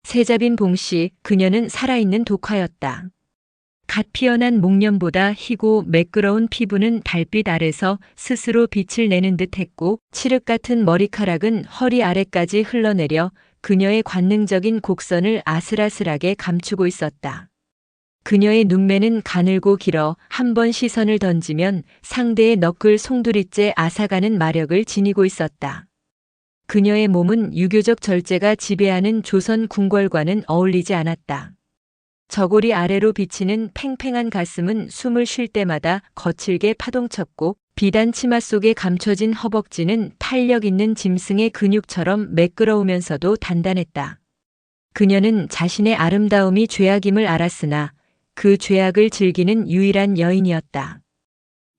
세자빈 봉씨, 그녀는 살아있는 독화였다. 갓 피어난 목련보다 희고 매끄러운 피부는 달빛 아래서 스스로 빛을 내는 듯했고 칠흑 같은 머리카락은 허리 아래까지 흘러내려 그녀의 관능적인 곡선을 아슬아슬하게 감추고 있었다. 그녀의 눈매는 가늘고 길어 한 번 시선을 던지면 상대의 너클 송두리째 앗아가는 마력을 지니고 있었다. 그녀의 몸은 유교적 절제가 지배하는 조선 궁궐과는 어울리지 않았다. 저고리 아래로 비치는 팽팽한 가슴은 숨을 쉴 때마다 거칠게 파동쳤고 비단 치마 속에 감춰진 허벅지는 탄력 있는 짐승의 근육처럼 매끄러우면서도 단단했다. 그녀는 자신의 아름다움이 죄악임을 알았으나 그 죄악을 즐기는 유일한 여인이었다.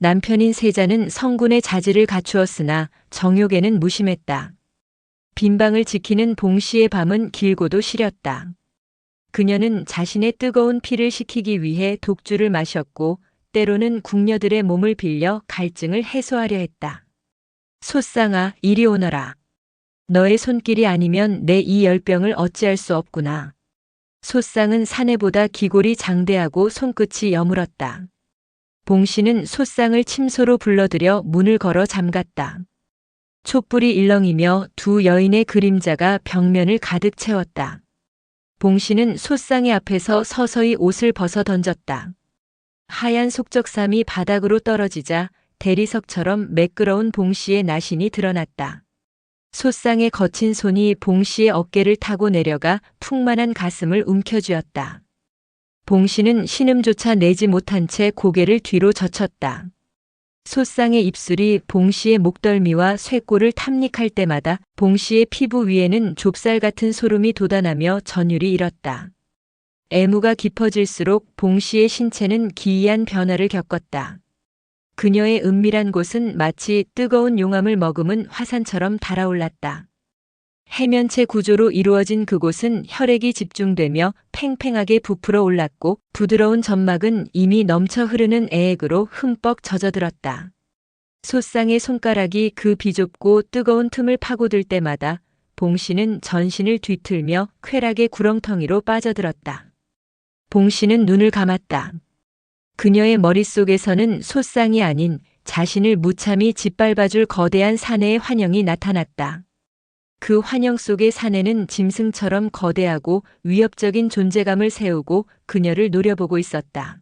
남편인 세자는 성군의 자질을 갖추었으나 정욕에는 무심했다. 빈방을 지키는 봉씨의 밤은 길고도 시렸다. 그녀는 자신의 뜨거운 피를 식히기 위해 독주를 마셨고 때로는 궁녀들의 몸을 빌려 갈증을 해소하려 했다. 소쌍아, 이리 오너라. 너의 손길이 아니면 내 이 열병을 어찌할 수 없구나. 소쌍은 사내보다 기골이 장대하고 손끝이 여물었다. 봉씨는 소쌍을 침소로 불러들여 문을 걸어 잠갔다. 촛불이 일렁이며 두 여인의 그림자가 벽면을 가득 채웠다. 봉씨는 소쌍의 앞에서 서서히 옷을 벗어 던졌다. 하얀 속적삼이 바닥으로 떨어지자 대리석처럼 매끄러운 봉씨의 나신이 드러났다. 소쌍의 거친 손이 봉씨의 어깨를 타고 내려가 풍만한 가슴을 움켜쥐었다. 봉씨는 신음조차 내지 못한 채 고개를 뒤로 젖혔다. 소쌍의 입술이 봉씨의 목덜미와 쇄골을 탐닉할 때마다 봉씨의 피부 위에는 좁쌀 같은 소름이 돋아나며 전율이 일었다. 애무가 깊어질수록 봉씨의 신체는 기이한 변화를 겪었다. 그녀의 은밀한 곳은 마치 뜨거운 용암을 머금은 화산처럼 달아올랐다. 해면체 구조로 이루어진 그곳은 혈액이 집중되며 팽팽하게 부풀어 올랐고 부드러운 점막은 이미 넘쳐 흐르는 애액으로 흠뻑 젖어들었다. 소쌍의 손가락이 그 비좁고 뜨거운 틈을 파고들 때마다 봉씨는 전신을 뒤틀며 쾌락의 구렁텅이로 빠져들었다. 봉씨는 눈을 감았다. 그녀의 머릿속에서는 소쌍이 아닌 자신을 무참히 짓밟아줄 거대한 사내의 환영이 나타났다. 그 환영 속의 사내는 짐승처럼 거대하고 위협적인 존재감을 세우고 그녀를 노려보고 있었다.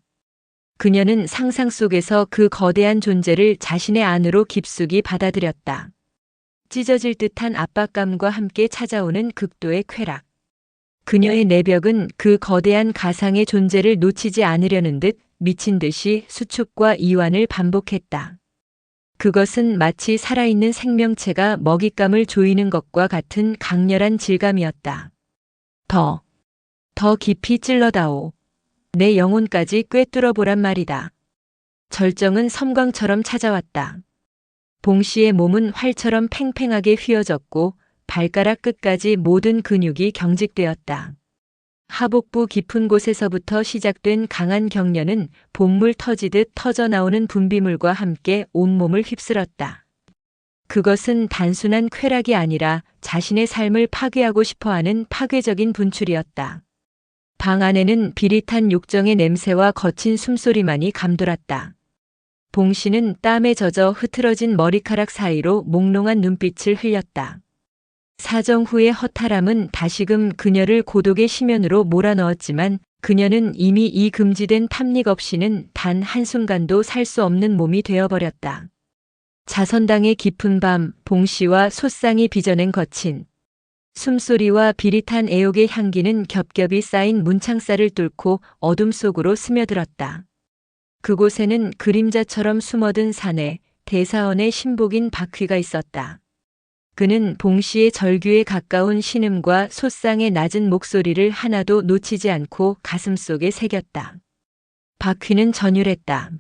그녀는 상상 속에서 그 거대한 존재를 자신의 안으로 깊숙이 받아들였다. 찢어질 듯한 압박감과 함께 찾아오는 극도의 쾌락. 그녀의 내벽은 그 거대한 가상의 존재를 놓치지 않으려는 듯 미친 듯이 수축과 이완을 반복했다. 그것은 마치 살아있는 생명체가 먹잇감을 조이는 것과 같은 강렬한 질감이었다. 더 깊이 찔러다오. 내 영혼까지 꿰뚫어 보란 말이다. 절정은 섬광처럼 찾아왔다. 봉씨의 몸은 활처럼 팽팽하게 휘어졌고 발가락 끝까지 모든 근육이 경직되었다. 하복부 깊은 곳에서부터 시작된 강한 경련은 봇물 터지듯 터져나오는 분비물과 함께 온몸을 휩쓸었다. 그것은 단순한 쾌락이 아니라 자신의 삶을 파괴하고 싶어하는 파괴적인 분출이었다. 방 안에는 비릿한 욕정의 냄새와 거친 숨소리만이 감돌았다. 봉씨는 땀에 젖어 흐트러진 머리카락 사이로 몽롱한 눈빛을 흘렸다. 사정 후의 허탈함은 다시금 그녀를 고독의 심연으로 몰아넣었지만 그녀는 이미 이 금지된 탐닉 없이는 단 한순간도 살 수 없는 몸이 되어버렸다. 자선당의 깊은 밤, 봉씨와 소쌍이 빚어낸 거친 숨소리와 비릿한 애욕의 향기는 겹겹이 쌓인 문창살을 뚫고 어둠 속으로 스며들었다. 그곳에는 그림자처럼 숨어든 사내, 대사원의 신복인 박휘가 있었다. 그는 봉씨의 절규에 가까운 신음과 소쌍의 낮은 목소리를 하나도 놓치지 않고 가슴속에 새겼다. 박휘는 전율했다.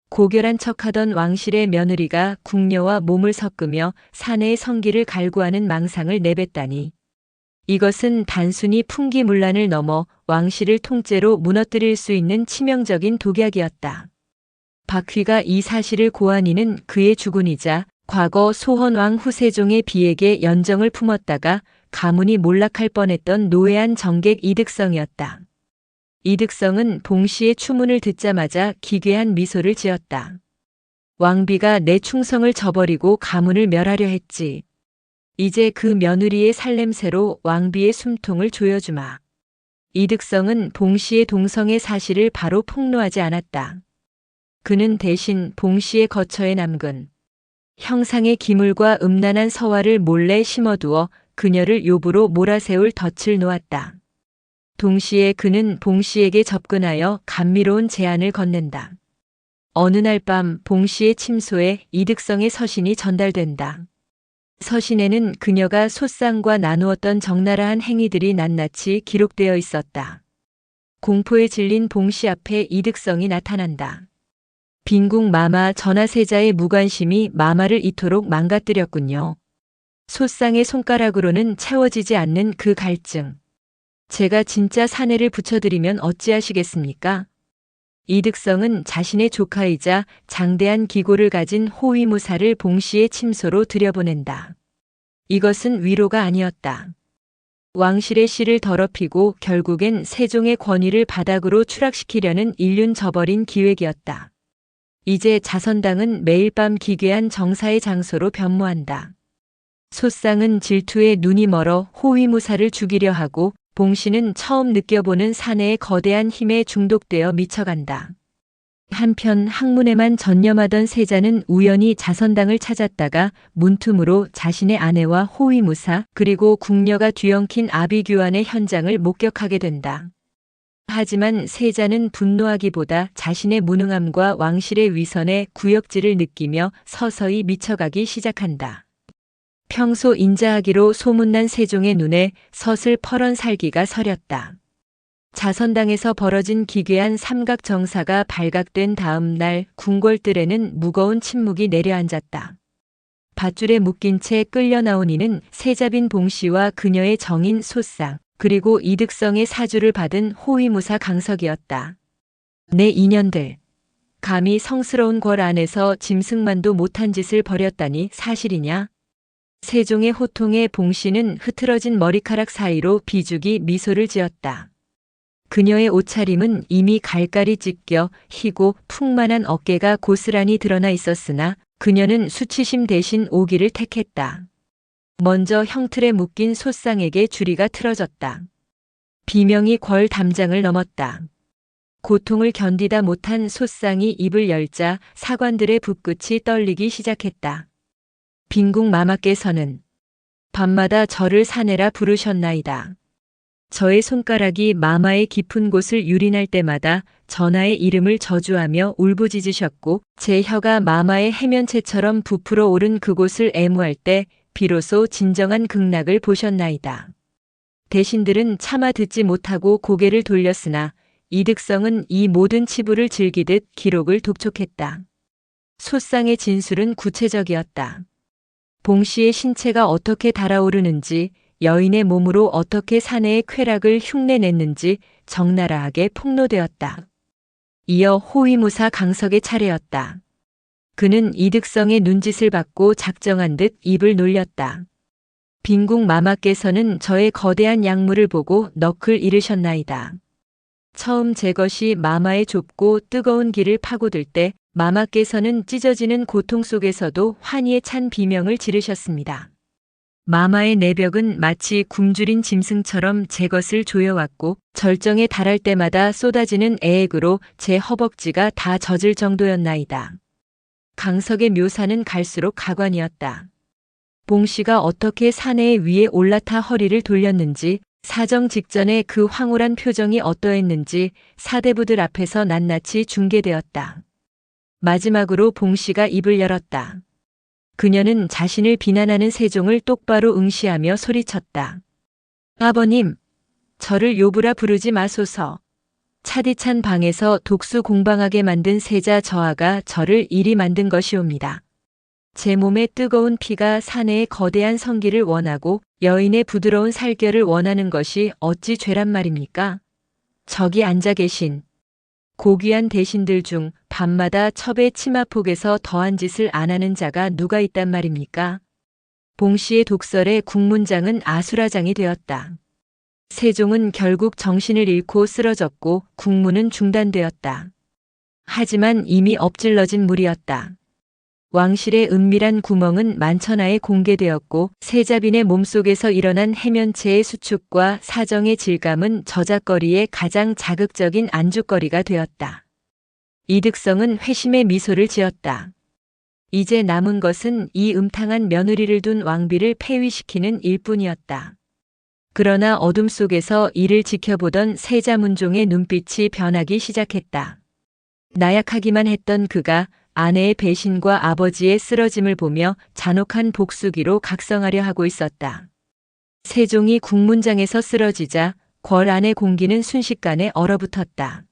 고결한 척하던 왕실의 며느리가 궁녀와 몸을 섞으며 사내의 성기를 갈구하는 망상을 내뱉다니. 이것은 단순히 풍기문란을 넘어 왕실을 통째로 무너뜨릴 수 있는 치명적인 독약이었다. 박휘가 이 사실을 고하니는 그의 주군이자 과거 소헌왕 후세종의 비에게 연정을 품었다가 가문이 몰락할 뻔했던 노예한 정객 이득성이었다. 이득성은 봉씨의 추문을 듣자마자 기괴한 미소를 지었다. 왕비가 내 충성을 저버리고 가문을 멸하려 했지. 이제 그 며느리의 살냄새로 왕비의 숨통을 조여주마. 이득성은 봉씨의 동성애 사실을 바로 폭로하지 않았다. 그는 대신 봉씨의 거처에 남근 형상의 기물과 음란한 서화를 몰래 심어두어 그녀를 요부로 몰아세울 덫을 놓았다. 동시에 그는 봉씨에게 접근하여 감미로운 제안을 건넨다. 어느 날 밤 봉씨의 침소에 이득성의 서신이 전달된다. 서신에는 그녀가 솥상과 나누었던 적나라한 행위들이 낱낱이 기록되어 있었다. 공포에 질린 봉씨 앞에 이득성이 나타난다. 빈궁 마마 전하세자의 무관심이 마마를 이토록 망가뜨렸군요. 솥상의 손가락으로는 채워지지 않는 그 갈증. 제가 진짜 사내를 붙여드리면 어찌하시겠습니까? 이득성은 자신의 조카이자 장대한 기고를 가진 호위무사를 봉씨의 침소로 들여보낸다. 이것은 위로가 아니었다. 왕실의 씨를 더럽히고 결국엔 세종의 권위를 바닥으로 추락시키려는 인륜 저버린 기획이었다. 이제 자선당은 매일 밤 기괴한 정사의 장소로 변모한다. 솥상은 질투에 눈이 멀어 호위무사를 죽이려 하고 봉씨는 처음 느껴보는 사내의 거대한 힘에 중독되어 미쳐간다. 한편 학문에만 전념하던 세자는 우연히 자선당을 찾았다가 문틈으로 자신의 아내와 호위무사 그리고 궁녀가 뒤엉킨 아비규환의 현장을 목격하게 된다. 하지만 세자는 분노하기보다 자신의 무능함과 왕실의 위선에 구역질을 느끼며 서서히 미쳐가기 시작한다. 평소 인자하기로 소문난 세종의 눈에 서슬 퍼런 살기가 서렸다. 자선당에서 벌어진 기괴한 삼각정사가 발각된 다음 날 궁궐들에는 무거운 침묵이 내려앉았다. 밧줄에 묶인 채 끌려 나온 이는 세자빈 봉씨와 그녀의 정인 솥상 그리고 이득성의 사주를 받은 호위무사 강석이었다. 내 인연들. 감히 성스러운 궐 안에서 짐승만도 못한 짓을 벌였다니 사실이냐? 세종의 호통에 봉씨는 흐트러진 머리카락 사이로 비죽이 미소를 지었다. 그녀의 옷차림은 이미 갈갈이 찢겨 희고 풍만한 어깨가 고스란히 드러나 있었으나 그녀는 수치심 대신 오기를 택했다. 먼저 형틀에 묶인 솥상에게 줄이가 틀어졌다. 비명이 궐 담장을 넘었다. 고통을 견디다 못한 솥상이 입을 열자 사관들의 붓끝이 떨리기 시작했다. 빈궁 마마께서는 밤마다 저를 사내라 부르셨나이다. 저의 손가락이 마마의 깊은 곳을 유린할 때마다 전하의 이름을 저주하며 울부짖으셨고 제 혀가 마마의 해면체처럼 부풀어 오른 그곳을 애무할 때 비로소 진정한 극락을 보셨나이다. 대신들은 차마 듣지 못하고 고개를 돌렸으나 이득성은 이 모든 치부를 즐기듯 기록을 독촉했다. 솥상의 진술은 구체적이었다. 봉씨의 신체가 어떻게 달아오르는지, 여인의 몸으로 어떻게 사내의 쾌락을 흉내냈는지 적나라하게 폭로되었다. 이어 호위무사 강석의 차례였다. 그는 이득성의 눈짓을 받고 작정한 듯 입을 놀렸다. 빈궁 마마께서는 저의 거대한 약물을 보고 넋을 잃으셨나이다. 처음 제 것이 마마의 좁고 뜨거운 길을 파고들 때 마마께서는 찢어지는 고통 속에서도 환희에 찬 비명을 지르셨습니다. 마마의 내벽은 마치 굶주린 짐승처럼 제 것을 조여왔고 절정에 달할 때마다 쏟아지는 애액으로 제 허벅지가 다 젖을 정도였나이다. 강석의 묘사는 갈수록 가관이었다. 봉씨가 어떻게 사내 위에 올라타 허리를 돌렸는지, 사정 직전에 그 황홀한 표정이 어떠했는지 사대부들 앞에서 낱낱이 중계되었다. 마지막으로 봉씨가 입을 열었다. 그녀는 자신을 비난하는 세종을 똑바로 응시하며 소리쳤다. 아버님, 저를 요부라 부르지 마소서. 차디찬 방에서 독수 공방하게 만든 세자 저하가 저를 이리 만든 것이옵니다. 제 몸의 뜨거운 피가 사내의 거대한 성기를 원하고 여인의 부드러운 살결을 원하는 것이 어찌 죄란 말입니까? 저기 앉아 계신 고귀한 대신들 중 밤마다 첩의 치마폭에서 더한 짓을 안 하는 자가 누가 있단 말입니까? 봉 씨의 독설에 국문장은 아수라장이 되었다. 세종은 결국 정신을 잃고 쓰러졌고 국문은 중단되었다. 하지만 이미 엎질러진 물이었다. 왕실의 은밀한 구멍은 만천하에 공개되었고 세자빈의 몸속에서 일어난 해면체의 수축과 사정의 질감은 저작거리의 가장 자극적인 안주거리가 되었다. 이득성은 회심의 미소를 지었다. 이제 남은 것은 이 음탕한 며느리를 둔 왕비를 폐위시키는 일뿐이었다. 그러나 어둠 속에서 이를 지켜보던 세자문종의 눈빛이 변하기 시작했다. 나약하기만 했던 그가 아내의 배신과 아버지의 쓰러짐을 보며 잔혹한 복수기로 각성하려 하고 있었다. 세종이 국문장에서 쓰러지자 궐 안의 공기는 순식간에 얼어붙었다.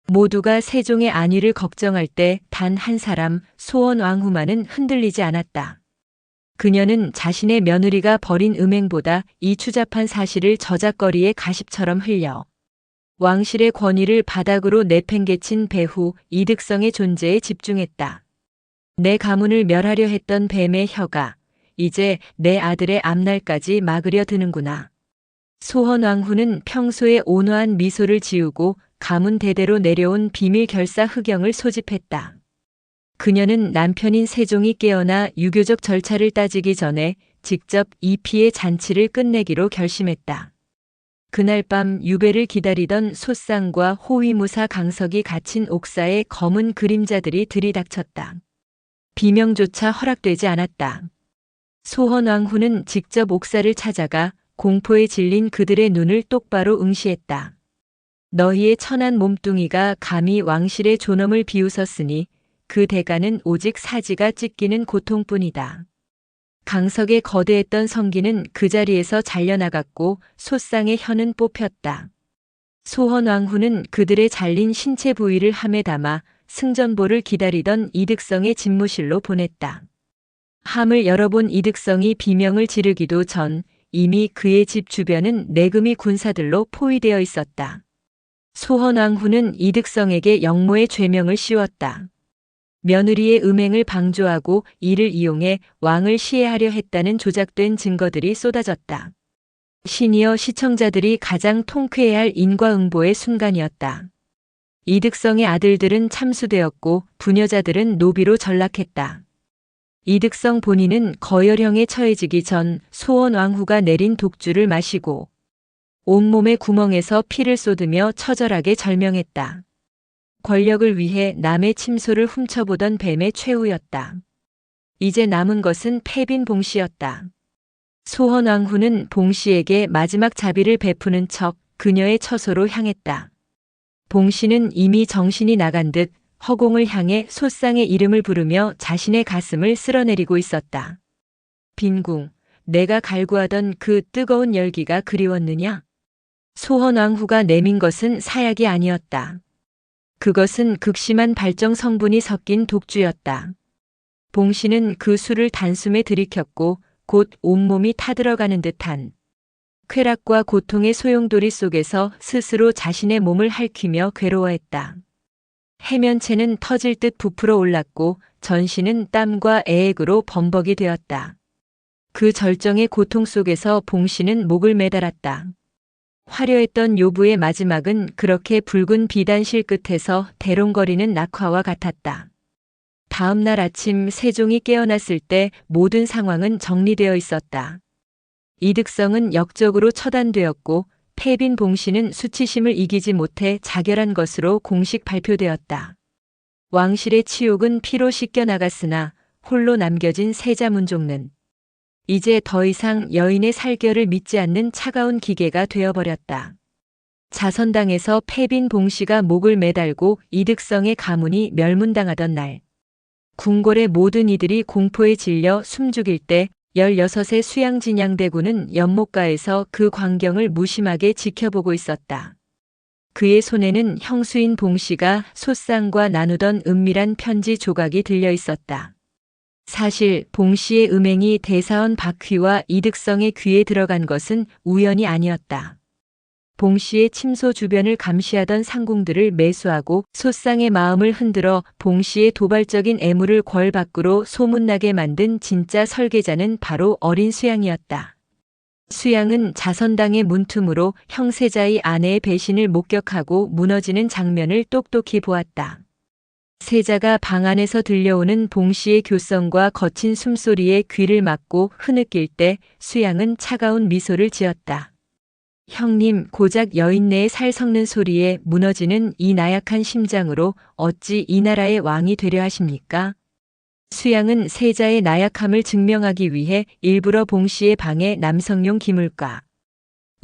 모두가 세종의 안위를 걱정할 때 단 한 사람 소원왕후만은 흔들리지 않았다. 그녀는 자신의 며느리가 벌인 음행보다 이 추잡한 사실을 저작거리의 가십처럼 흘려 왕실의 권위를 바닥으로 내팽개친 배후 이득성의 존재에 집중했다. 내 가문을 멸하려 했던 뱀의 혀가 이제 내 아들의 앞날까지 막으려 드는구나. 소헌왕후는 평소의 온화한 미소를 지우고 가문 대대로 내려온 비밀 결사 흑영을 소집했다. 그녀는 남편인 세종이 깨어나 유교적 절차를 따지기 전에 직접 이 피의 잔치를 끝내기로 결심했다. 그날 밤 유배를 기다리던 소쌍과 호위무사 강석이 갇힌 옥사에 검은 그림자들이 들이닥쳤다. 비명조차 허락되지 않았다. 소헌왕후는 직접 옥사를 찾아가 공포에 질린 그들의 눈을 똑바로 응시했다. 너희의 천한 몸뚱이가 감히 왕실의 존엄을 비웃었으니 그 대가는 오직 사지가 찢기는 고통뿐이다. 강석의 거대했던 성기는 그 자리에서 잘려나갔고 소쌍의 혀는 뽑혔다. 소헌왕후는 그들의 잘린 신체 부위를 함에 담아 승전보를 기다리던 이득성의 집무실로 보냈다. 함을 열어본 이득성이 비명을 지르기도 전 이미 그의 집 주변은 내금이 군사들로 포위되어 있었다. 소헌왕후는 이득성에게 영모의 죄명을 씌웠다. 며느리의 음행을 방조하고 이를 이용해 왕을 시해하려 했다는 조작된 증거들이 쏟아졌다. 시니어 시청자들이 가장 통쾌해야 할 인과응보의 순간이었다. 이득성의 아들들은 참수되었고 부녀자들은 노비로 전락했다. 이득성 본인은 거열형에 처해지기 전 소헌왕후가 내린 독주를 마시고 온몸의 구멍에서 피를 쏟으며 처절하게 절명했다. 권력을 위해 남의 침소를 훔쳐보던 뱀의 최후였다. 이제 남은 것은 패빈 봉 씨였다. 소헌왕후는 봉 씨에게 마지막 자비를 베푸는 척 그녀의 처소로 향했다. 봉 씨는 이미 정신이 나간 듯 허공을 향해 소쌍의 이름을 부르며 자신의 가슴을 쓸어내리고 있었다. 빈궁, 내가 갈구하던 그 뜨거운 열기가 그리웠느냐? 소헌왕후가 내민 것은 사약이 아니었다. 그것은 극심한 발정 성분이 섞인 독주였다. 봉 씨는 그 술을 단숨에 들이켰고 곧 온몸이 타들어가는 듯한 쾌락과 고통의 소용돌이 속에서 스스로 자신의 몸을 핥히며 괴로워했다. 해면체는 터질 듯 부풀어 올랐고 전신은 땀과 애액으로 범벅이 되었다. 그 절정의 고통 속에서 봉 씨는 목을 매달았다. 화려했던 요부의 마지막은 그렇게 붉은 비단실 끝에서 대롱거리는 낙화와 같았다. 다음 날 아침 세종이 깨어났을 때 모든 상황은 정리되어 있었다. 이득성은 역적으로 처단되었고 패빈 봉 씨는 수치심을 이기지 못해 자결한 것으로 공식 발표되었다. 왕실의 치욕은 피로 씻겨나갔으나 홀로 남겨진 세자문종는 이제 더 이상 여인의 살결을 믿지 않는 차가운 기계가 되어버렸다. 자선당에서 패빈 봉 씨가 목을 매달고 이득성의 가문이 멸문당하던 날, 궁궐의 모든 이들이 공포에 질려 숨죽일 때 16의 수양진양대군은 연못가에서 그 광경을 무심하게 지켜보고 있었다. 그의 손에는 형수인 봉 씨가 소쌍과 나누던 은밀한 편지 조각이 들려 있었다. 사실 봉 씨의 음행이 대사원 박휘와 이득성의 귀에 들어간 것은 우연이 아니었다. 봉 씨의 침소 주변을 감시하던 상궁들을 매수하고 소상의 마음을 흔들어 봉 씨의 도발적인 애무를 궐 밖으로 소문나게 만든 진짜 설계자는 바로 어린 수양이었다. 수양은 자선당의 문틈으로 형세자의 아내의 배신을 목격하고 무너지는 장면을 똑똑히 보았다. 세자가 방 안에서 들려오는 봉 씨의 교성과 거친 숨소리에 귀를 막고 흐느낄 때 수양은 차가운 미소를 지었다. 형님, 고작 여인네의 살 섞는 소리에 무너지는 이 나약한 심장으로 어찌 이 나라의 왕이 되려 하십니까? 수양은 세자의 나약함을 증명하기 위해 일부러 봉 씨의 방에 남성용 기물과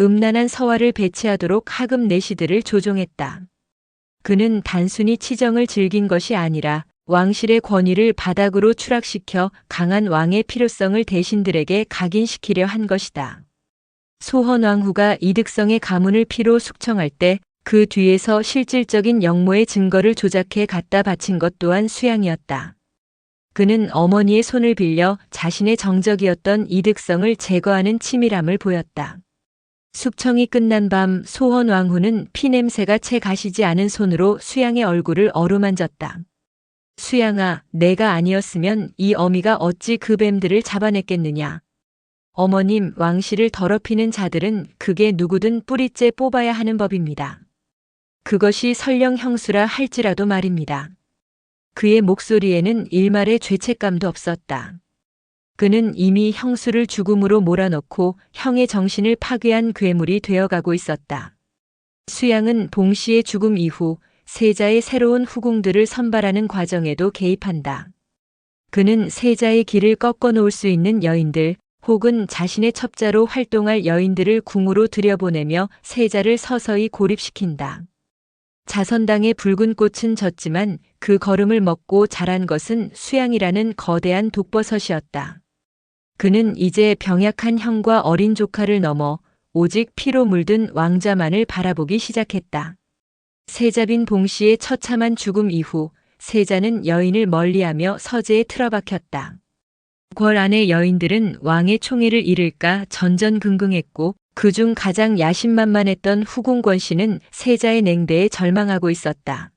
음란한 서화를 배치하도록 하급 내시들을 조종했다. 그는 단순히 치정을 즐긴 것이 아니라 왕실의 권위를 바닥으로 추락시켜 강한 왕의 필요성을 대신들에게 각인시키려 한 것이다. 소헌왕후가 이득성의 가문을 피로 숙청할 때 그 뒤에서 실질적인 역모의 증거를 조작해 갖다 바친 것 또한 수양이었다. 그는 어머니의 손을 빌려 자신의 정적이었던 이득성을 제거하는 치밀함을 보였다. 숙청이 끝난 밤 소헌왕후는 피냄새가 채 가시지 않은 손으로 수양의 얼굴을 어루만졌다. 수양아, 내가 아니었으면 이 어미가 어찌 그 뱀들을 잡아냈겠느냐. 어머님, 왕실을 더럽히는 자들은 그게 누구든 뿌리째 뽑아야 하는 법입니다. 그것이 설령 형수라 할지라도 말입니다. 그의 목소리에는 일말의 죄책감도 없었다. 그는 이미 형수를 죽음으로 몰아넣고 형의 정신을 파괴한 괴물이 되어가고 있었다. 수양은 봉 씨의 죽음 이후 세자의 새로운 후궁들을 선발하는 과정에도 개입한다. 그는 세자의 길을 꺾어 놓을 수 있는 여인들, 혹은 자신의 첩자로 활동할 여인들을 궁으로 들여보내며 세자를 서서히 고립시킨다. 자선당의 붉은 꽃은 졌지만 그 걸음을 먹고 자란 것은 수양이라는 거대한 독버섯이었다. 그는 이제 병약한 형과 어린 조카를 넘어 오직 피로 물든 왕자만을 바라보기 시작했다. 세자빈 봉 씨의 처참한 죽음 이후 세자는 여인을 멀리하며 서재에 틀어박혔다. 궐 안의 여인들은 왕의 총애를 잃을까 전전긍긍했고 그중 가장 야심만만했던 후궁 권 씨는 세자의 냉대에 절망하고 있었다.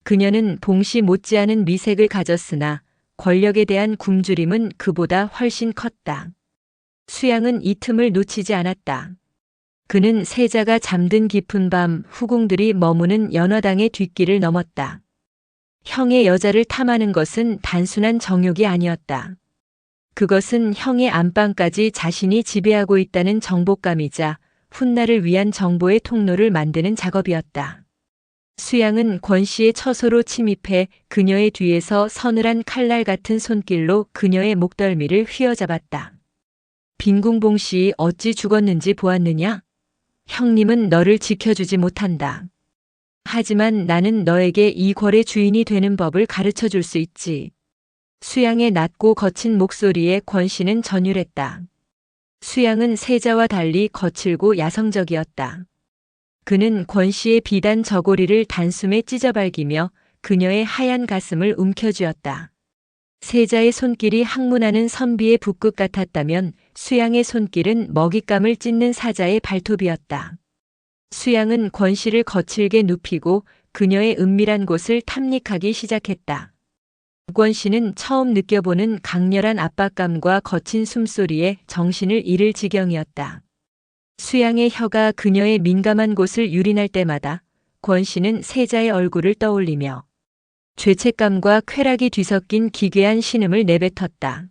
그녀는 봉 씨 못지않은 미색을 가졌으나 권력에 대한 굶주림은 그보다 훨씬 컸다. 수양은 이 틈을 놓치지 않았다. 그는 세자가 잠든 깊은 밤 후궁들이 머무는 연화당의 뒷길을 넘었다. 형의 여자를 탐하는 것은 단순한 정욕이 아니었다. 그것은 형의 안방까지 자신이 지배하고 있다는 정복감이자 훗날을 위한 정보의 통로를 만드는 작업이었다. 수양은 권 씨의 처소로 침입해 그녀의 뒤에서 서늘한 칼날 같은 손길로 그녀의 목덜미를 휘어잡았다. 빈궁봉 씨 어찌 죽었는지 보았느냐? 형님은 너를 지켜주지 못한다. 하지만 나는 너에게 이 궐의 주인이 되는 법을 가르쳐 줄 수 있지. 수양의 낮고 거친 목소리에 권 씨는 전율했다. 수양은 세자와 달리 거칠고 야성적이었다. 그는 권 씨의 비단 저고리를 단숨에 찢어발기며 그녀의 하얀 가슴을 움켜쥐었다. 세자의 손길이 항문하는 선비의 붓끝 같았다면 수양의 손길은 먹잇감을 찢는 사자의 발톱이었다. 수양은 권 씨를 거칠게 눕히고 그녀의 은밀한 곳을 탐닉하기 시작했다. 권 씨는 처음 느껴보는 강렬한 압박감과 거친 숨소리에 정신을 잃을 지경이었다. 수양의 혀가 그녀의 민감한 곳을 유린할 때마다 권 씨는 세자의 얼굴을 떠올리며 죄책감과 쾌락이 뒤섞인 기괴한 신음을 내뱉었다.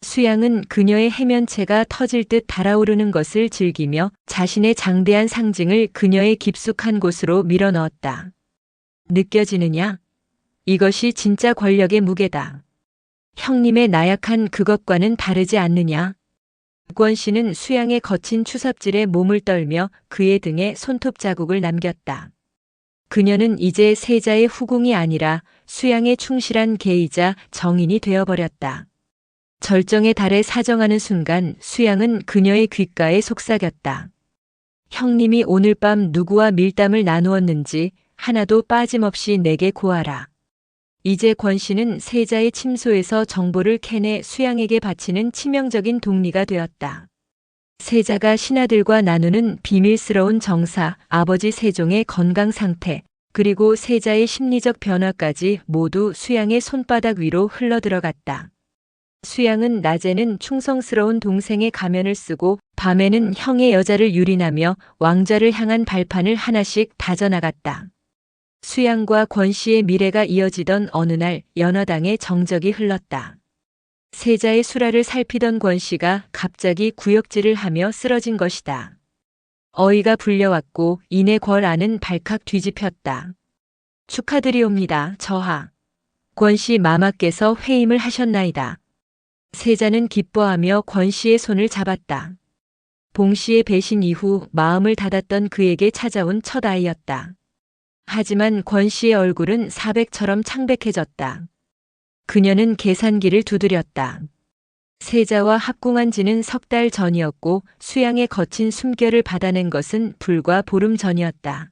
수양은 그녀의 해면체가 터질 듯 달아오르는 것을 즐기며 자신의 장대한 상징을 그녀의 깊숙한 곳으로 밀어넣었다. 느껴지느냐? 이것이 진짜 권력의 무게다. 형님의 나약한 그것과는 다르지 않느냐? 권 씨는 수양의 거친 추섭질에 몸을 떨며 그의 등에 손톱 자국을 남겼다. 그녀는 이제 세자의 후궁이 아니라 수양의 충실한 개이자 정인이 되어버렸다. 절정의 달에 사정하는 순간 수양은 그녀의 귓가에 속삭였다. 형님이 오늘 밤 누구와 밀담을 나누었는지 하나도 빠짐없이 내게 고하라. 이제 권 씨는 세자의 침소에서 정보를 캐내 수양에게 바치는 치명적인 독리가 되었다. 세자가 신하들과 나누는 비밀스러운 정사, 아버지 세종의 건강 상태, 그리고 세자의 심리적 변화까지 모두 수양의 손바닥 위로 흘러들어갔다. 수양은 낮에는 충성스러운 동생의 가면을 쓰고 밤에는 형의 여자를 유린하며 왕좌를 향한 발판을 하나씩 다져나갔다. 수양과 권씨의 미래가 이어지던 어느 날 연화당에 정적이 흘렀다. 세자의 수라를 살피던 권씨가 갑자기 구역질을 하며 쓰러진 것이다. 어이가 불려왔고 이내 궐 안은 발칵 뒤집혔다. 축하드리옵니다, 저하. 권씨 마마께서 회임을 하셨나이다. 세자는 기뻐하며 권씨의 손을 잡았다. 봉씨의 배신 이후 마음을 닫았던 그에게 찾아온 첫 아이였다. 하지만 권씨의 얼굴은 사백처럼 창백해졌다. 그녀는 계산기를 두드렸다. 세자와 합궁한 지는 석 달 전이었고 수양의 거친 숨결을 받아낸 것은 불과 보름 전이었다.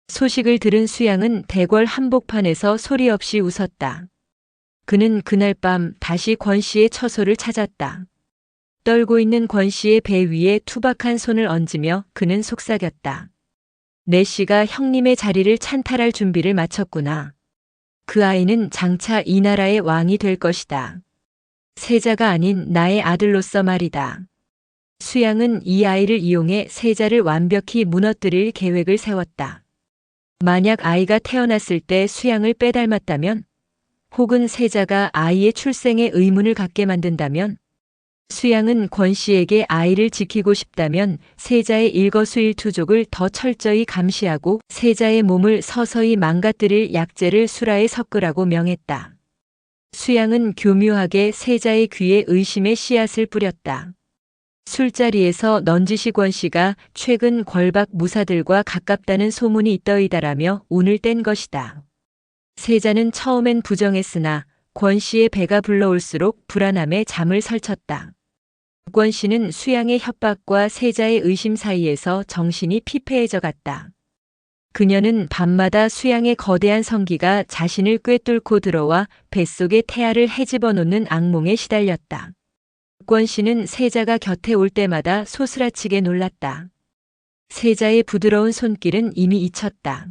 소식을 들은 수양은 대궐 한복판에서 소리 없이 웃었다. 그는 그날 밤 다시 권씨의 처소를 찾았다. 떨고 있는 권씨의 배 위에 투박한 손을 얹으며 그는 속삭였다. 내 씨가 형님의 자리를 찬탈할 준비를 마쳤구나. 그 아이는 장차 이 나라의 왕이 될 것이다. 세자가 아닌 나의 아들로서 말이다. 수양은 이 아이를 이용해 세자를 완벽히 무너뜨릴 계획을 세웠다. 만약 아이가 태어났을 때 수양을 빼닮았다면, 혹은 세자가 아이의 출생에 의문을 갖게 만든다면, 수양은 권씨에게 아이를 지키고 싶다면 세자의 일거수일투족을 더 철저히 감시하고 세자의 몸을 서서히 망가뜨릴 약재를 수라에 섞으라고 명했다. 수양은 교묘하게 세자의 귀에 의심의 씨앗을 뿌렸다. 술자리에서 넌지시 권씨가 최근 궐박 무사들과 가깝다는 소문이 있더이다라며 운을 뗀 것이다. 세자는 처음엔 부정했으나 권씨의 배가 불러올수록 불안함에 잠을 설쳤다. 권씨는 수양의 협박과 세자의 의심 사이에서 정신이 피폐해져 갔다. 그녀는 밤마다 수양의 거대한 성기가 자신을 꿰뚫고 들어와 뱃속의 태아를 헤집어 놓는 악몽에 시달렸다. 권씨는 세자가 곁에 올 때마다 소스라치게 놀랐다. 세자의 부드러운 손길은 이미 잊혔다.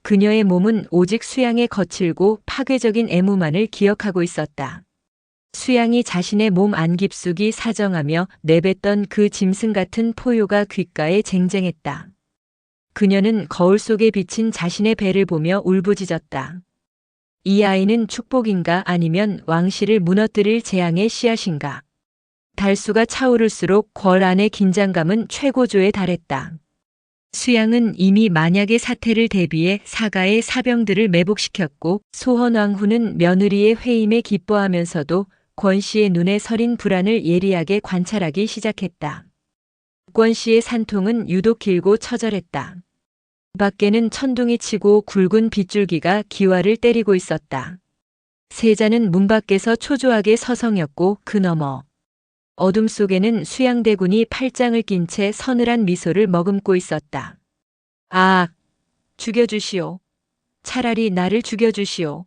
그녀의 몸은 오직 수양의 거칠고 파괴적인 애무만을 기억하고 있었다. 수양이 자신의 몸 안 깊숙이 사정하며 내뱉던 그 짐승 같은 포효가 귓가에 쟁쟁했다. 그녀는 거울 속에 비친 자신의 배를 보며 울부짖었다. 이 아이는 축복인가 아니면 왕실을 무너뜨릴 재앙의 씨앗인가. 달수가 차오를수록 궐 안의 긴장감은 최고조에 달했다. 수양은 이미 만약의 사태를 대비해 사가의 사병들을 매복시켰고 소헌왕후는 며느리의 회임에 기뻐하면서도 권씨의 눈에 서린 불안을 예리하게 관찰하기 시작했다. 권씨의 산통은 유독 길고 처절했다. 밖에는 천둥이 치고 굵은 빗줄기가 기와를 때리고 있었다. 세자는 문 밖에서 초조하게 서성였고 그 너머 어둠 속에는 수양대군이 팔짱을 낀 채 서늘한 미소를 머금고 있었다. 아, 죽여주시오. 차라리 나를 죽여주시오.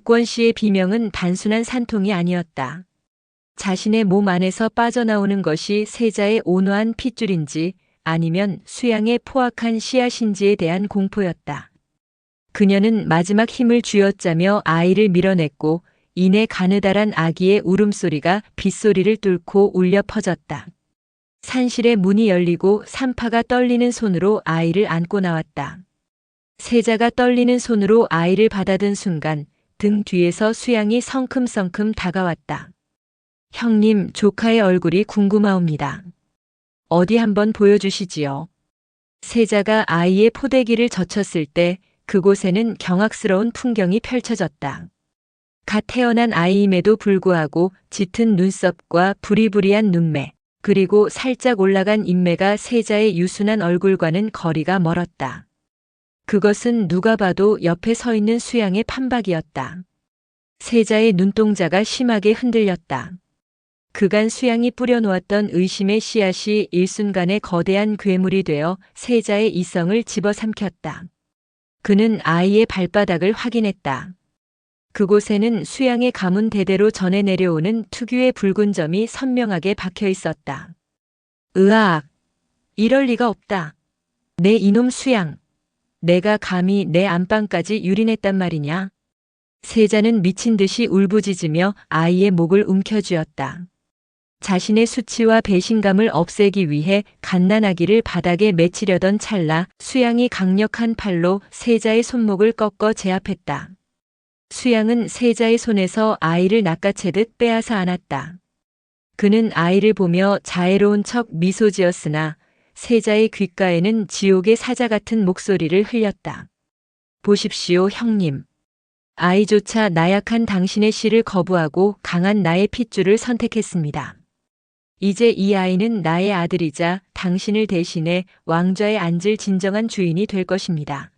권씨의 비명은 단순한 산통이 아니었다. 자신의 몸 안에서 빠져나오는 것이 세자의 온화한 핏줄인지 아니면 수양의 포악한 씨앗인지에 대한 공포였다. 그녀는 마지막 힘을 쥐어짜며 아이를 밀어냈고 이내 가느다란 아기의 울음소리가 빗소리를 뚫고 울려 퍼졌다. 산실의 문이 열리고 산파가 떨리는 손으로 아이를 안고 나왔다. 세자가 떨리는 손으로 아이를 받아든 순간 등 뒤에서 수양이 성큼성큼 다가왔다. 형님, 조카의 얼굴이 궁금하옵니다. 어디 한번 보여주시지요. 세자가 아이의 포대기를 젖혔을 때 그곳에는 경악스러운 풍경이 펼쳐졌다. 갓 태어난 아이임에도 불구하고 짙은 눈썹과 부리부리한 눈매, 그리고 살짝 올라간 인매가 세자의 유순한 얼굴과는 거리가 멀었다. 그것은 누가 봐도 옆에 서 있는 수양의 판박이었다. 세자의 눈동자가 심하게 흔들렸다. 그간 수양이 뿌려놓았던 의심의 씨앗이 일순간에 거대한 괴물이 되어 세자의 이성을 집어삼켰다. 그는 아이의 발바닥을 확인했다. 그곳에는 수양의 가문 대대로 전해 내려오는 특유의 붉은 점이 선명하게 박혀 있었다. 으악! 이럴 리가 없다. 내 이놈 수양! 내가 감히 내 안방까지 유린했단 말이냐? 세자는 미친 듯이 울부짖으며 아이의 목을 움켜쥐었다. 자신의 수치와 배신감을 없애기 위해 갓난아기를 바닥에 맺히려던 찰나 수양이 강력한 팔로 세자의 손목을 꺾어 제압했다. 수양은 세자의 손에서 아이를 낚아채듯 빼앗아 안았다. 그는 아이를 보며 자애로운 척 미소 지었으나 세자의 귓가에는 지옥의 사자 같은 목소리를 흘렸다. 보십시오, 형님. 아이조차 나약한 당신의 씨를 거부하고 강한 나의 핏줄을 선택했습니다. 이제 이 아이는 나의 아들이자 당신을 대신해 왕좌에 앉을 진정한 주인이 될 것입니다.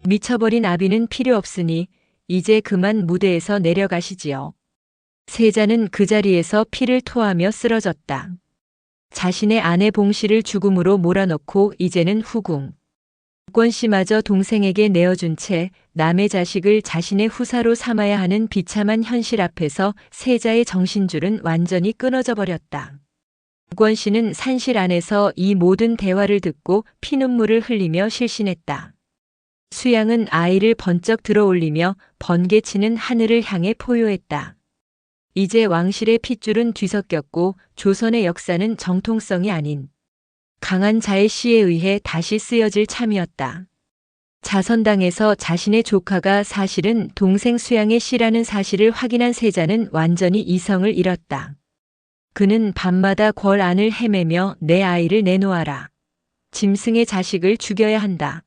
미쳐버린 아비는 필요 없으니 이제 그만 무대에서 내려가시지요. 세자는 그 자리에서 피를 토하며 쓰러졌다. 자신의 아내 봉씨를 죽음으로 몰아넣고 이제는 후궁 권씨마저 동생에게 내어준 채 남의 자식을 자신의 후사로 삼아야 하는 비참한 현실 앞에서 세자의 정신줄은 완전히 끊어져 버렸다. 권씨는 산실 안에서 이 모든 대화를 듣고 피눈물을 흘리며 실신했다. 수양은 아이를 번쩍 들어올리며 번개치는 하늘을 향해 포효했다. 이제 왕실의 핏줄은 뒤섞였고 조선의 역사는 정통성이 아닌 강한 자의 씨에 의해 다시 쓰여질 참이었다. 자선당에서 자신의 조카가 사실은 동생 수양의 씨라는 사실을 확인한 세자는 완전히 이성을 잃었다. 그는 밤마다 궐 안을 헤매며 내 아이를 내놓아라. 짐승의 자식을 죽여야 한다.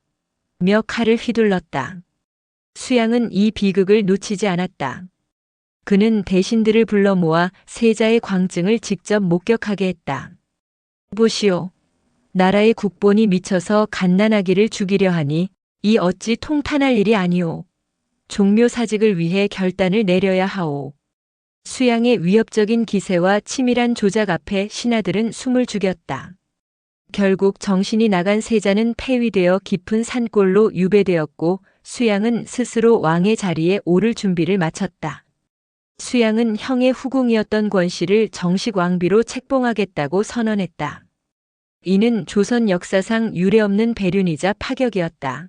며 칼을 휘둘렀다. 수양은 이 비극을 놓치지 않았다. 그는 대신들을 불러 모아 세자의 광증을 직접 목격하게 했다. 보시오. 나라의 국본이 미쳐서 갓난아기를 죽이려 하니 이 어찌 통탄할 일이 아니오. 종묘사직을 위해 결단을 내려야 하오. 수양의 위협적인 기세와 치밀한 조작 앞에 신하들은 숨을 죽였다. 결국 정신이 나간 세자는 폐위되어 깊은 산골로 유배되었고 수양은 스스로 왕의 자리에 오를 준비를 마쳤다. 수양은 형의 후궁이었던 권씨를 정식 왕비로 책봉하겠다고 선언했다. 이는 조선 역사상 유례없는 배륜이자 파격이었다.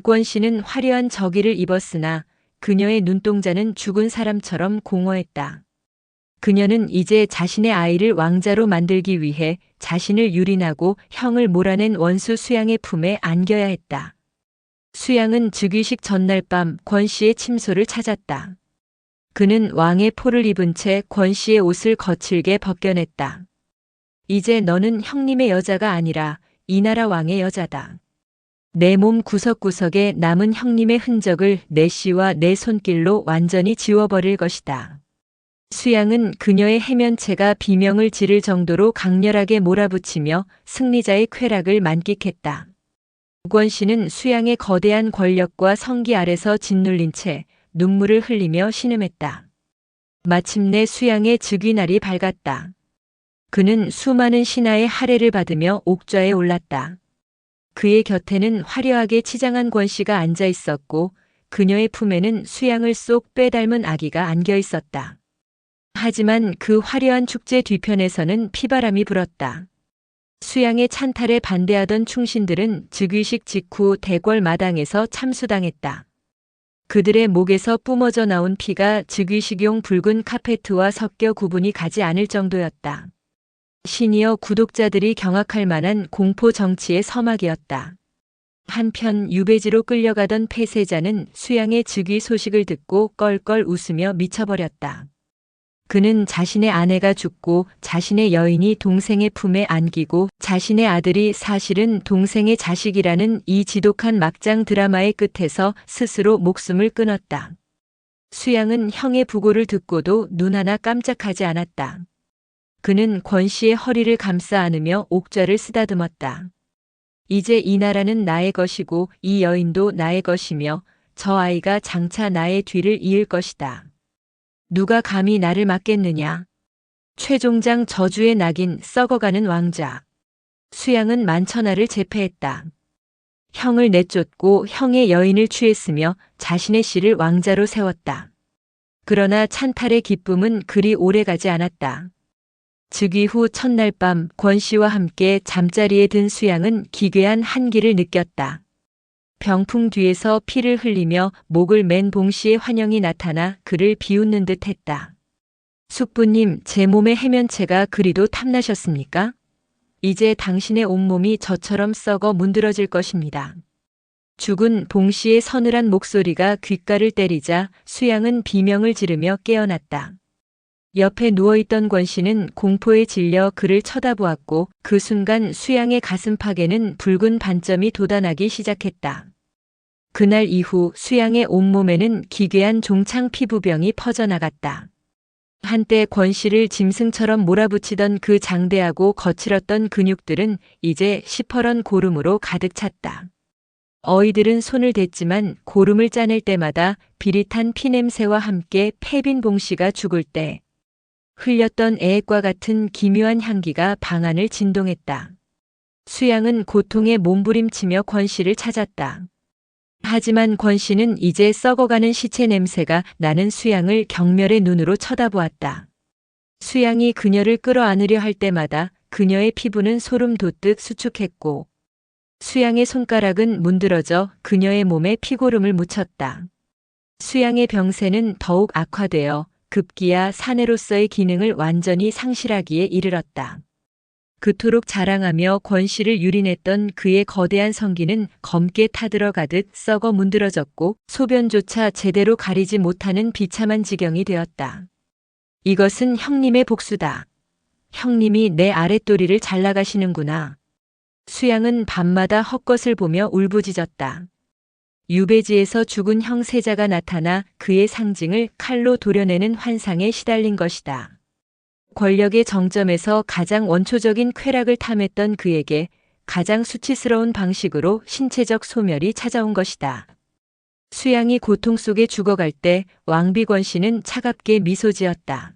권씨는 화려한 저기를 입었으나 그녀의 눈동자는 죽은 사람처럼 공허했다. 그녀는 이제 자신의 아이를 왕자로 만들기 위해 자신을 유린하고 형을 몰아낸 원수 수양의 품에 안겨야 했다. 수양은 즉위식 전날 밤 권씨의 침소를 찾았다. 그는 왕의 포를 입은 채 권씨의 옷을 거칠게 벗겨냈다. 이제 너는 형님의 여자가 아니라 이 나라 왕의 여자다. 내 몸 구석구석에 남은 형님의 흔적을 내 씨와 내 손길로 완전히 지워버릴 것이다. 수양은 그녀의 해면체가 비명을 지를 정도로 강렬하게 몰아붙이며 승리자의 쾌락을 만끽했다. 권씨는 수양의 거대한 권력과 성기 아래서 짓눌린 채 눈물을 흘리며 신음했다. 마침내 수양의 즉위날이 밝았다. 그는 수많은 신하의 할애를 받으며 옥좌에 올랐다. 그의 곁에는 화려하게 치장한 권씨가 앉아 있었고 그녀의 품에는 수양을 쏙 빼닮은 아기가 안겨 있었다. 하지만 그 화려한 축제 뒤편에서는 피바람이 불었다. 수양의 찬탈에 반대하던 충신들은 즉위식 직후 대궐 마당에서 참수당했다. 그들의 목에서 뿜어져 나온 피가 즉위식용 붉은 카페트와 섞여 구분이 가지 않을 정도였다. 시니어 구독자들이 경악할 만한 공포 정치의 서막이었다. 한편 유배지로 끌려가던 폐세자는 수양의 즉위 소식을 듣고 껄껄 웃으며 미쳐버렸다. 그는 자신의 아내가 죽고 자신의 여인이 동생의 품에 안기고 자신의 아들이 사실은 동생의 자식이라는 이 지독한 막장 드라마의 끝에서 스스로 목숨을 끊었다. 수양은 형의 부고를 듣고도 눈 하나 깜짝하지 않았다. 그는 권씨의 허리를 감싸 안으며 옥좌를 쓰다듬었다. 이제 이 나라는 나의 것이고 이 여인도 나의 것이며 저 아이가 장차 나의 뒤를 이을 것이다. 누가 감히 나를 막겠느냐. 최종장 저주의 낙인 썩어가는 왕자. 수양은 만천하를 제패했다. 형을 내쫓고 형의 여인을 취했으며 자신의 씨를 왕자로 세웠다. 그러나 찬탈의 기쁨은 그리 오래가지 않았다. 즉위 후 첫날 밤 권 씨와 함께 잠자리에 든 수양은 기괴한 한기를 느꼈다. 병풍 뒤에서 피를 흘리며 목을 맨 봉 씨의 환영이 나타나 그를 비웃는 듯 했다. 숙부님, 제 몸의 해면체가 그리도 탐나셨습니까? 이제 당신의 온몸이 저처럼 썩어 문드러질 것입니다. 죽은 봉 씨의 서늘한 목소리가 귓가를 때리자 수양은 비명을 지르며 깨어났다. 옆에 누워있던 권 씨는 공포에 질려 그를 쳐다보았고 그 순간 수양의 가슴팍에는 붉은 반점이 돋아나기 시작했다. 그날 이후 수양의 온몸에는 기괴한 종창 피부병이 퍼져나갔다. 한때 권 씨를 짐승처럼 몰아붙이던 그 장대하고 거칠었던 근육들은 이제 시퍼런 고름으로 가득 찼다. 어이들은 손을 댔지만 고름을 짜낼 때마다 비릿한 피냄새와 함께 패빈 봉 씨가 죽을 때 흘렸던 애액과 같은 기묘한 향기가 방 안을 진동했다. 수양은 고통에 몸부림치며 권 씨를 찾았다. 하지만 권 씨는 이제 썩어가는 시체 냄새가 나는 수양을 경멸의 눈으로 쳐다보았다. 수양이 그녀를 끌어안으려 할 때마다 그녀의 피부는 소름 돋듯 수축했고 수양의 손가락은 문드러져 그녀의 몸에 피고름을 묻혔다. 수양의 병세는 더욱 악화되어 급기야 사내로서의 기능을 완전히 상실하기에 이르렀다. 그토록 자랑하며 권 씨를 유린했던 그의 거대한 성기는 검게 타들어가듯 썩어 문드러졌고 소변조차 제대로 가리지 못하는 비참한 지경이 되었다. 이것은 형님의 복수다. 형님이 내 아랫도리를 잘나가시는구나. 수양은 밤마다 헛것을 보며 울부짖었다. 유배지에서 죽은 형 세자가 나타나 그의 상징을 칼로 도려내는 환상에 시달린 것이다. 권력의 정점에서 가장 원초적인 쾌락을 탐했던 그에게 가장 수치스러운 방식으로 신체적 소멸이 찾아온 것이다. 수양이 고통 속에 죽어갈 때 왕비권 씨는 차갑게 미소 지었다.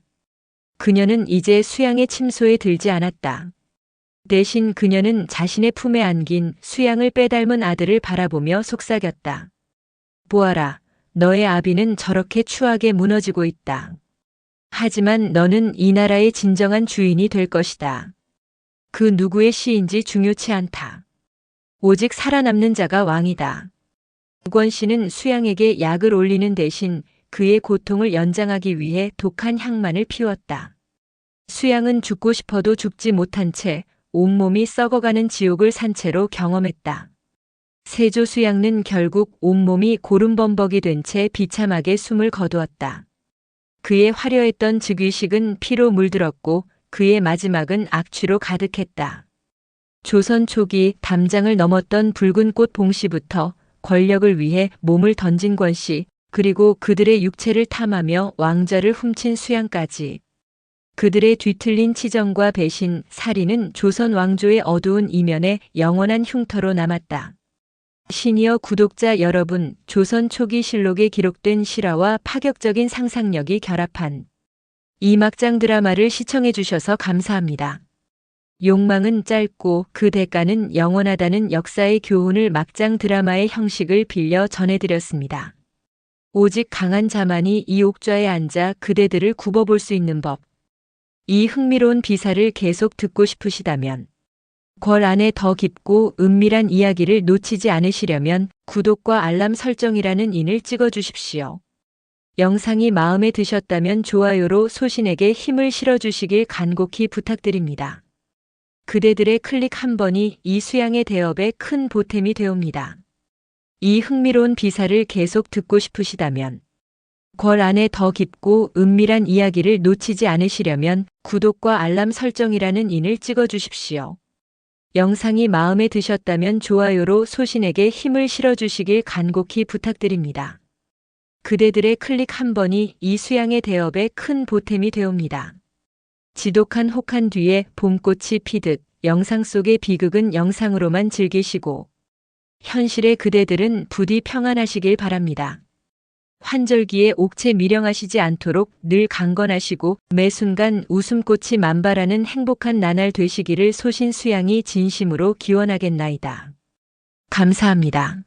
그녀는 이제 수양의 침소에 들지 않았다. 대신 그녀는 자신의 품에 안긴 수양을 빼닮은 아들을 바라보며 속삭였다. 보아라, 너의 아비는 저렇게 추하게 무너지고 있다. 하지만 너는 이 나라의 진정한 주인이 될 것이다. 그 누구의 시인지 중요치 않다. 오직 살아남는 자가 왕이다. 권 씨는 수양에게 약을 올리는 대신 그의 고통을 연장하기 위해 독한 향만을 피웠다. 수양은 죽고 싶어도 죽지 못한 채 온몸이 썩어가는 지옥을 산채로 경험했다. 세조 수양은 결국 온몸이 고름범벅이 된 채 비참하게 숨을 거두었다. 그의 화려했던 즉위식은 피로 물들었고 그의 마지막은 악취로 가득했다. 조선 초기 담장을 넘었던 붉은 꽃 봉 씨부터 권력을 위해 몸을 던진 권 씨, 그리고 그들의 육체를 탐하며 왕좌를 훔친 수양까지. 그들의 뒤틀린 치정과 배신, 살인은 조선 왕조의 어두운 이면에 영원한 흉터로 남았다. 시니어 구독자 여러분, 조선 초기 실록에 기록된 실화와 파격적인 상상력이 결합한 이 막장 드라마를 시청해 주셔서 감사합니다. 욕망은 짧고 그 대가는 영원하다는 역사의 교훈을 막장 드라마의 형식을 빌려 전해드렸습니다. 오직 강한 자만이 이 옥좌에 앉아 그대들을 굽어볼 수 있는 법. 이 흥미로운 비사를 계속 듣고 싶으시다면 궐 안에 더 깊고 은밀한 이야기를 놓치지 않으시려면 구독과 알람 설정이라는 인을 찍어 주십시오. 영상이 마음에 드셨다면 좋아요로 소신에게 힘을 실어주시길 간곡히 부탁드립니다. 그대들의 클릭 한 번이 이 수양의 대업에 큰 보탬이 되옵니다. 이 흥미로운 비사를 계속 듣고 싶으시다면 궐 안에 더 깊고 은밀한 이야기를 놓치지 않으시려면 구독과 알람 설정이라는 인을 찍어 주십시오. 영상이 마음에 드셨다면 좋아요로 소신에게 힘을 실어주시길 간곡히 부탁드립니다. 그대들의 클릭 한 번이 이 수양의 대업에 큰 보탬이 되옵니다. 지독한 혹한 뒤에 봄꽃이 피듯 영상 속의 비극은 영상으로만 즐기시고 현실의 그대들은 부디 평안하시길 바랍니다. 환절기에 옥체 미령하시지 않도록 늘 강건하시고 매 순간 웃음꽃이 만발하는 행복한 나날 되시기를 소신 수양이 진심으로 기원하겠나이다. 감사합니다.